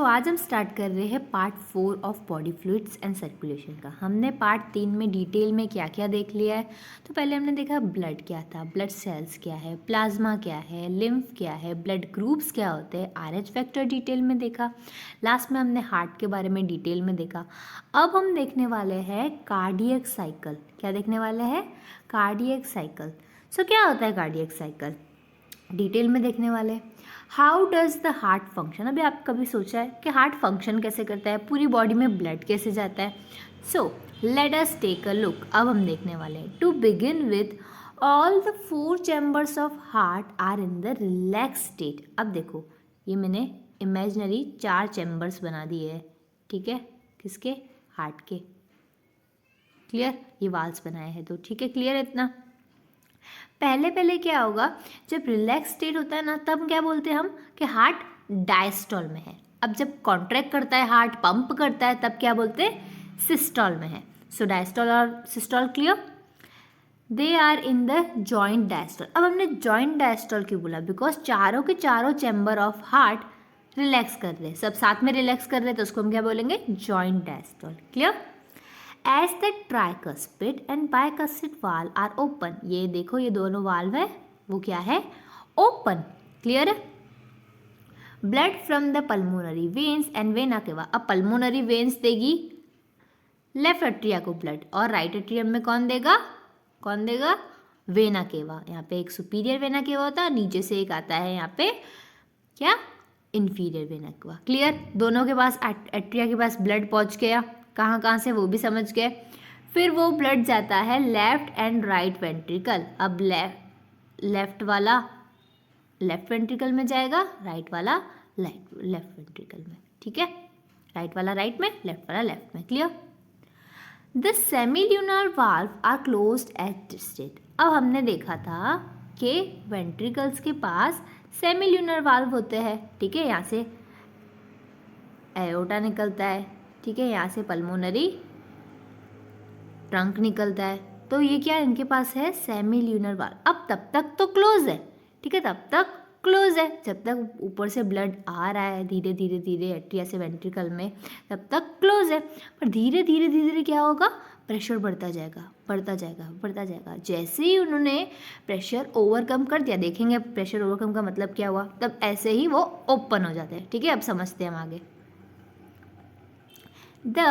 आज हम स्टार्ट कर रहे हैं part 4 of body fluids and circulation का। हमने पार्ट 3 में डिटेल में क्या क्या देख लिया है। तो पहले हमने देखा ब्लड क्या था, ब्लड सेल्स क्या है, प्लाज्मा क्या है, लिम्फ क्या है, ब्लड ग्रुप्स क्या होते हैं, आरएच फैक्टर डिटेल में देखा। लास्ट में हमने हार्ट के बारे में डिटेल में देखा। अब हम देखने वाले हैं कार्डियक साइकिल। क्या देखने वाले हैं? Cardiac cycle. क्या होता है कार्डियक साइकिल? डिटेल में देखने वाले। How does the heart function. अभी आप कभी सोचा है कि हार्ट फंक्शन कैसे करता है, पूरी बॉडी में ब्लड कैसे जाता है? Let us take a look. अब हम देखने वाले हैं। To begin with all the 4 chambers of heart are in the relax state. अब देखो, ये मैंने इमेजिनरी 4 चैम्बर्स बना दिए हैं, ठीक है? किसके? हार्ट के। क्लियर? ये वाल्स बनाए हैं तो ठीक है, क्लियर है इतना? पहले क्या होगा, जब रिलैक्स स्टेट होता है ना, तब क्या बोलते हैं हम कि हार्ट डायस्टॉल में है। अब जब कॉन्ट्रैक्ट करता है, हार्ट पंप करता है, तब क्या बोलते हैं? सिस्टॉल में है। डायस्टॉल और systole clear? They are in the joint diastole. अब हमने जॉइंट डायस्टॉल क्यों बोला? बिकॉज चारों के चारों चैम्बर ऑफ हार्ट रिलैक्स कर रहे हैं, सब साथ में रिलैक्स कर रहे हैं, तो उसको हम क्या बोलेंगे? Joint diastole. Clear? As the tricuspid and bicuspid valve are open. ये देखो, ये दोनों वाल्व है, वो क्या है? ओपन। क्लियर है? Blood from the pulmonary veins and vena cava. अब पल्मोनरी वेन्स देगी लेफ्ट एट्रिया को ब्लड, और राइट एट्रियम में कौन देगा? कौन देगा? Vena cava. यहाँ पे एक सुपीरियर वेना केवा होता है, नीचे से एक आता है यहाँ पे क्या? Inferior vena cava. क्लियर? दोनों के पास एट्रिया के पास ब्लड पहुँच गया। कहाँ से वो भी समझ गए। फिर वो ब्लड जाता है लेफ्ट एंड राइट वेंट्रिकल। अब लेफ्ट वाला लेफ्ट वेंट्रिकल में जाएगा, राइट वाला लेफ्ट वेंट्रिकल में, ठीक है? राइट वाला राइट में, लेफ्ट वाला लेफ्ट में। Clear? The semilunar valve are closed at this state. अब हमने देखा था कि वेंट्रिकल्स के पास सेमिल्यूनर वाल्व होते हैं, ठीक है? यहाँ से एओर्टा निकलता है, ठीक है? यहाँ से पल्मोनरी ट्रंक निकलता है, तो ये क्या इनके पास है? Semilunar valve. अब तब तक तो क्लोज है, ठीक है? तब तक क्लोज है, जब तक ऊपर से ब्लड आ रहा है धीरे धीरे एट्रिया से वेंट्रिकल में, तब तक क्लोज है। पर धीरे धीरे क्या होगा? प्रेशर बढ़ता जाएगा, बढ़ता जाएगा, बढ़ता जाएगा। जैसे ही उन्होंने प्रेशर ओवरकम कर दिया, देखेंगे प्रेशर ओवरकम का मतलब क्या हुआ, तब ऐसे ही वो ओपन हो जाते हैं, ठीक है? अब समझते हैं हम आगे। The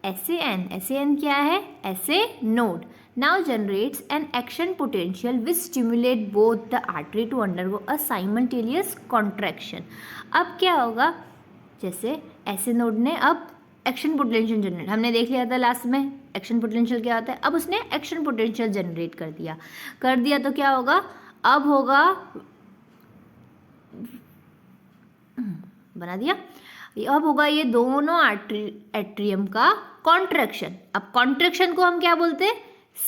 SAN क्या है? SA node now generates an action potential which stimulate both the artery to undergo a simultaneous contraction. अब क्या होगा? जैसे SA node ने अब एक्शन पोटेंशियल जनरेट, हमने देख लिया था लास्ट में एक्शन पोटेंशियल क्या होता है। अब उसने एक्शन पोटेंशियल जनरेट कर दिया तो क्या होगा? अब होगा, बना दिया, अब होगा ये दोनों एट्रियम का कॉन्ट्रैक्शन। अब कॉन्ट्रैक्शन को हम क्या बोलते हैं?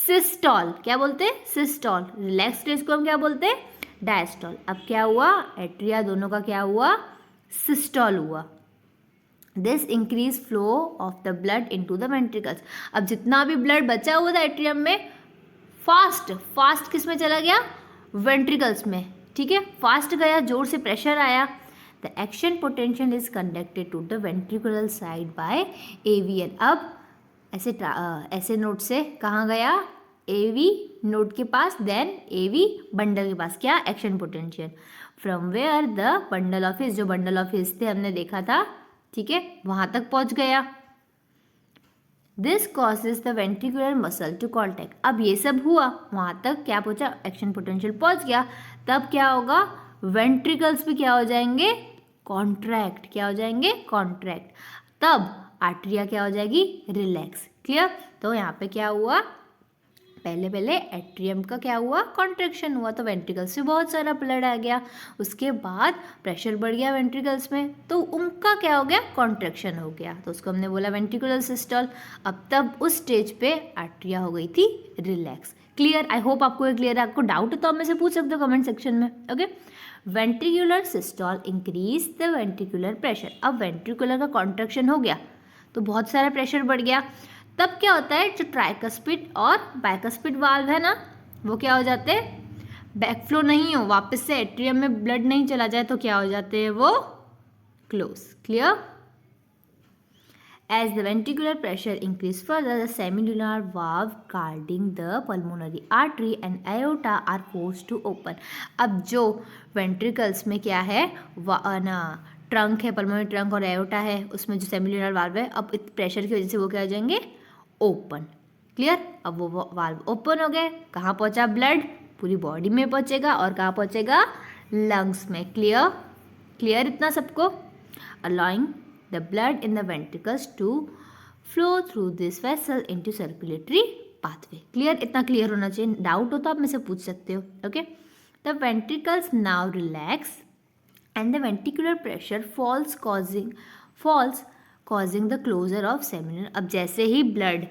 सिस्टॉल। क्या बोलते हैं? सिस्टॉल। रिलैक्स स्टेज को हम क्या बोलते हैं? डायस्टॉल। अब क्या हुआ? एट्रिया दोनों का क्या हुआ? सिस्टॉल हुआ। This increase flow of the blood into the ventricles. अब जितना भी ब्लड बचा हुआ था एट्रियम में, फास्ट किस में चला गया? वेंट्रिकल्स में, ठीक है? फास्ट गया, जोर से प्रेशर आया। The action potential is conducted to the ventricular side by AVN. अब ऐसे नोड से कहाँ गया? AV नोड के पास, देन AV बंडल के पास। क्या? Action potential. From where the bundle of His, जो बंडल ऑफ हिस थे हमने देखा था, ठीक है? वहाँ तक पहुँच गया। This causes the ventricular muscle to contract. अब ये सब हुआ, वहाँ तक क्या पहुँचा? एक्शन पोटेंशियल पहुँच गया। तब क्या होगा? वेंट्रिकल्स भी क्या हो जाएंगे? कॉन्ट्रैक्ट। क्या हो जाएंगे? कॉन्ट्रैक्ट। तब आर्टरिया क्या हो जाएगी? रिलैक्स। क्लियर? तो यहाँ पे क्या हुआ? पहले एट्रियम का क्या हुआ? कॉन्ट्रैक्शन हुआ, तो वेंट्रिकल्स से बहुत सारा ब्लड आ गया। उसके बाद प्रेशर बढ़ गया वेंट्रिकल्स में, तो उनका क्या हो गया? कॉन्ट्रैक्शन हो गया, तो उसको हमने बोला वेंट्रिकुलर सिस्टोल। अब तब उस स्टेज पे आर्टरिया हो गई थी रिलैक्स। क्लियर? आई होप आपको ये क्लियर है। आपको डाउट है तो आप मेरे से पूछ सकते हो कमेंट सेक्शन में। Okay? Ventricular systole increase the ventricular pressure. अब वेंट्रिकुलर का कॉन्ट्रैक्शन हो गया तो बहुत सारा प्रेशर बढ़ गया। तब क्या होता है? जो ट्राइकस्पिड और बाइकस्पिड वाल्व है ना, वो क्या हो जाते हैं? बैकफ्लो नहीं हो, वापस से एट्रियम में ब्लड नहीं चला जाए तो क्या हो जाते हैं? वो close. Clear? As the ventricular pressure increase further, the semilunar valve guarding the pulmonary artery and aorta are forced to open. अब जो ventricles में क्या है ना ट्रंक है, पल्मोनरी ट्रंक और एओटा है, उसमें जो सेमिलुनर वाल्व है, अब प्रेशर की वजह से वो क्या हो जाएंगे, ओपन. क्लियर. अब वो वाल्व ओपन हो गए, कहाँ पहुँचा ब्लड, पूरी बॉडी में पहुँचेगा और कहाँ पहुँचेगा, लंग्स में. क्लियर. क्लियर इतना सबको. allowing the blood in the ventricles to flow through this vessel into circulatory pathway. Clear. इतना clear होना चाहिए. डाउट हो तो आप मुझसे पूछ सकते हो. Okay. The ventricles now relax and the ventricular pressure falls causing the closure of semilunar. अब जैसे ही ब्लड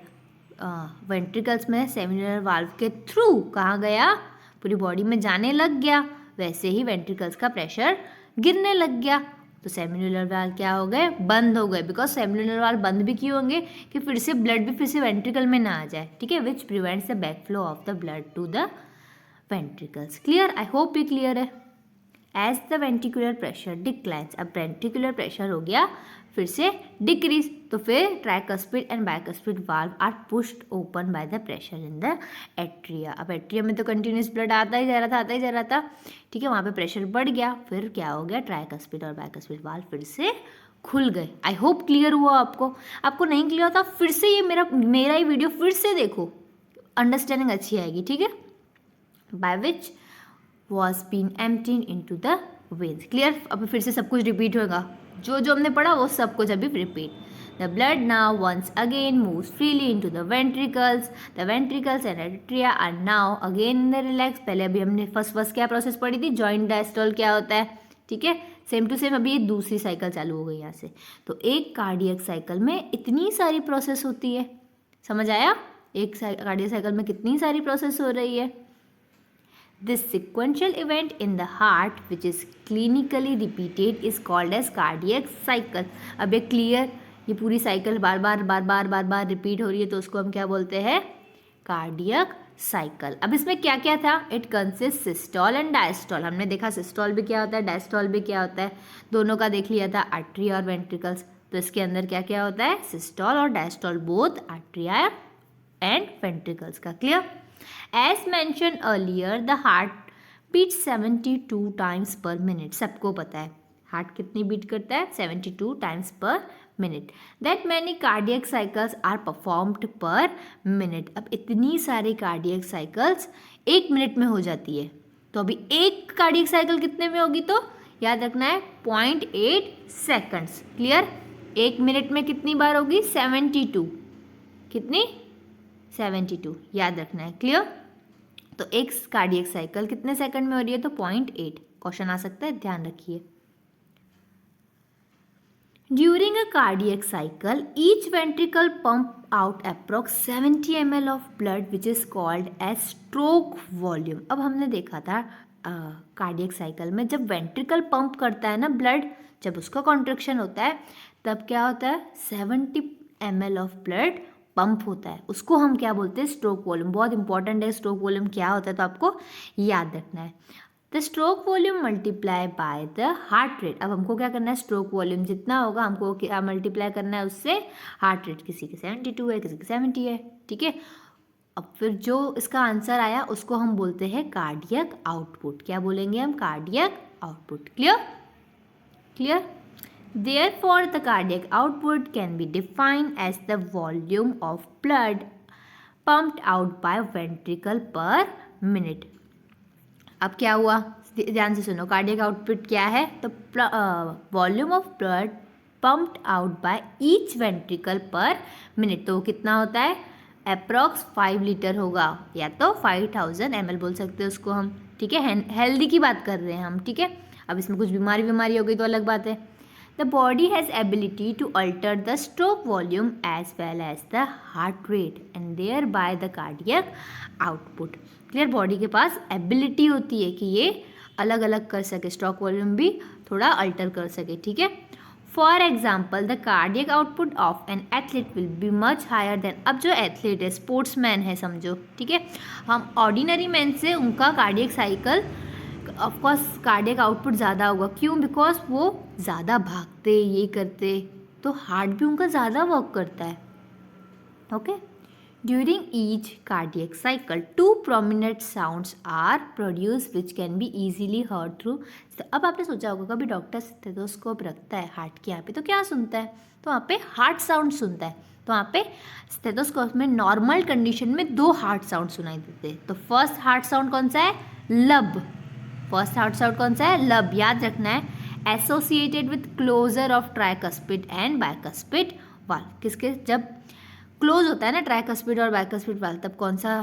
वेंट्रिकल्स में सेमिलुनर वाल्व के थ्रू कहाँ गया, पूरी बॉडी में जाने लग गया, वैसे ही वेंट्रिकल्स का प्रेशर गिरने लग गया. तो सेमिलुनर वाल्व क्या हो गए, बंद हो गए. बिकॉज सेमिलुनर वाल्व बंद भी क्यों होंगे, कि फिर से ब्लड भी फिर से वेंट्रिकल में ना आ जाए. ठीक है. Which prevents the back flow of the blood to the ventricles. Clear. I hope ये क्लियर है. As the ventricular pressure declines. अब वेंट्रिकुलर प्रेशर हो गया फिर से डिक्रीज, तो फिर tricuspid and bicuspid valve are pushed open by the pressure in the atria. अब एट्रिया में तो कंटिन्यूस ब्लड आता ही जा रहा था. ठीक है. वहाँ पे प्रेशर बढ़ गया, फिर क्या हो गया, ट्राइकस्पिड और बाइकस्पिड वाल्व फिर से खुल गए. आई होप क्लियर हुआ आपको नहीं क्लियर होता फिर से ये मेरा ही वीडियो फिर से देखो, अंडरस्टैंडिंग अच्छी आएगी. ठीक है. By which was being emptied into the veins. Clear. अब फिर से सब कुछ रिपीट होगा, जो हमने पढ़ा वो सब कुछ अभी repeat. The blood now once again moves freely into the ventricles. The ventricles and atria are now again in the relax. पहले अभी हमने फर्स्ट क्या प्रोसेस पढ़ी थी, जॉइंट डायस्टोल क्या होता है. ठीक है. सेम टू सेम अभी ये दूसरी साइकिल चालू हो गई यहाँ से. तो एक कार्डियक साइकिल में इतनी सारी प्रोसेस होती है. समझ आया. एक कार्डियक साइकिल में कितनी सारी प्रोसेस हो रही है. This sequential event in the heart which is clinically repeated is called as cardiac cycle. अब ये क्लियर, ये पूरी साइकिल बार बार रिपीट हो रही है तो उसको हम क्या बोलते हैं, कार्डियक साइकिल. अब इसमें क्या क्या था, it consist systole and diastole. हमने देखा सिस्टोल भी क्या होता है, डायस्टोल भी क्या होता है, दोनों का देख लिया था, आर्टरी और वेंट्रिकल्स. तो इसके अंदर क्या क्या होता है, सिस्टोल और डायस्टोल, बोथ आर्टरिया एंड वेंट्रिकल्स का. Clear. As mentioned earlier, the heart beats 72 times per minute. सबको पता है हार्ट कितनी बीट करता है, 72 times per minute. That many cardiac cycles are performed per minute. अब इतनी सारी कार्डियक साइकिल्स एक मिनट में हो जाती है. तो अभी एक कार्डियक साइकिल कितने में होगी, तो याद रखना है 0.8 सेकंड्स. क्लियर. एक मिनट में कितनी बार होगी, 72. कितनी, 72. याद रखना है. क्लियर. तो एक कार्डियक साइकिल कितने सेकंड में हो रही है, तो 0.8. क्वेश्चन आ सकता है, ध्यान रखिए. During a cardiac cycle each ventricle pump out approx 70 ml of blood which is called as stroke volume. अब हमने देखा था कार्डियक साइकिल में जब वेंट्रिकल पंप करता है ना ब्लड, जब उसका कॉन्ट्रैक्शन होता है तब क्या होता है, 70 ml ऑफ ब्लड पंप होता है. उसको हम क्या बोलते हैं, स्ट्रोक वॉल्यूम. बहुत इंपॉर्टेंट है स्ट्रोक वॉल्यूम क्या होता है, तो आपको याद रखना है. The stroke volume multiply by the heart rate. अब हमको क्या करना है, स्ट्रोक वॉल्यूम जितना होगा हमको क्या मल्टीप्लाई करना है उससे, हार्ट रेट. किसी के 72 है, किसी के 70 है. ठीक है. अब फिर जो इसका आंसर आया उसको हम बोलते हैं कार्डियक आउटपुट. क्या बोलेंगे हम, cardiac output. Clear. Clear. Therefore, the cardiac output can be defined as the volume of blood pumped out by ventricle per minute. अब क्या हुआ, ध्यान से सुनो. कार्डियक आउटपुट क्या है, तो volume of blood pumped out by each ventricle पर मिनट. तो कितना होता है, अप्रॉक्स 5 लीटर होगा, या तो 5000 ml बोल सकते हैं उसको हम. ठीक है. हेल्दी की बात कर रहे हैं हम. ठीक है. अब इसमें कुछ बीमारी हो गई तो अलग बात है. The body has ability to alter the stroke volume as well as the heart rate and thereby the cardiac output. Clear. Body के पास एबिलिटी होती है कि ये अलग अलग कर सके, स्ट्रोक वॉल्यूम भी थोड़ा अल्टर कर सके. ठीक है. For example the cardiac output of an athlete will be much higher than. अब जो एथलीट है, स्पोर्ट्समैन है समझो. ठीक है. हम ऑर्डिनरी मैन से उनका cardiac cycle of course cardiac output ज़्यादा होगा. क्यों, बिकॉज वो ज़्यादा भागते ये करते, तो हार्ट भी उनका ज़्यादा वर्क करता है। Okay, during each cardiac cycle 2 prominent sounds are produce which can be easily heard through. अब आपने सोचा होगा कभी डॉक्टर स्टेथोस्कोप रखता है हार्ट के यहाँ पे तो क्या सुनता है, तो वहाँ पे हार्ट साउंड सुनता है। तो वहाँ पे स्टेथोस्कोप में नॉर्मल कंडीशन में 2 हार्ट साउंड सुनाई देते हैं। तो फर्स्ट हार्ट साउंड कौन सा है, लब। फर्स्ट हार्ट साउंड कौन सा है, लब। याद रखना है, associated with closure of tricuspid and bicuspid valve. किसके, जब क्लोज होता है ना ट्राइकस्पिड और बाइकस्पिड वाल्व, तब कौन सा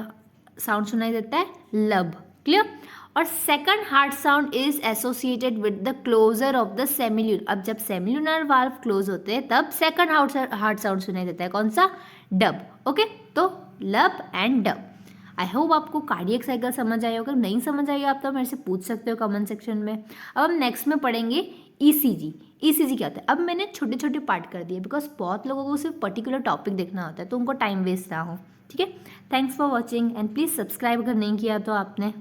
साउंड सुनाई देता है, लब। क्लियर। और second heart sound is associated with the closure of the semilunar. अब जब सेमिल्यूनर वाल्व क्लोज होते हैं तब सेकंड हार्ट साउंड सुनाई देता है, कौन सा, डब। ओके, तो लब एंड डब। आई होप आपको कार्डियक साइकिल समझ आई होगा। नहीं समझ आई आप तो मेरे से पूछ सकते हो कमेंट सेक्शन में। अब हम नेक्स्ट में पढ़ेंगे ईसीजी। ईसीजी क्या होता है। अब मैंने छोटे छोटे पार्ट कर दिए बिकॉज बहुत लोगों को सिर्फ पर्टिकुलर टॉपिक देखना होता है तो उनको टाइम वेस्ट ना हो। ठीक है, thanks for watching and please subscribe अगर नहीं किया तो आपने।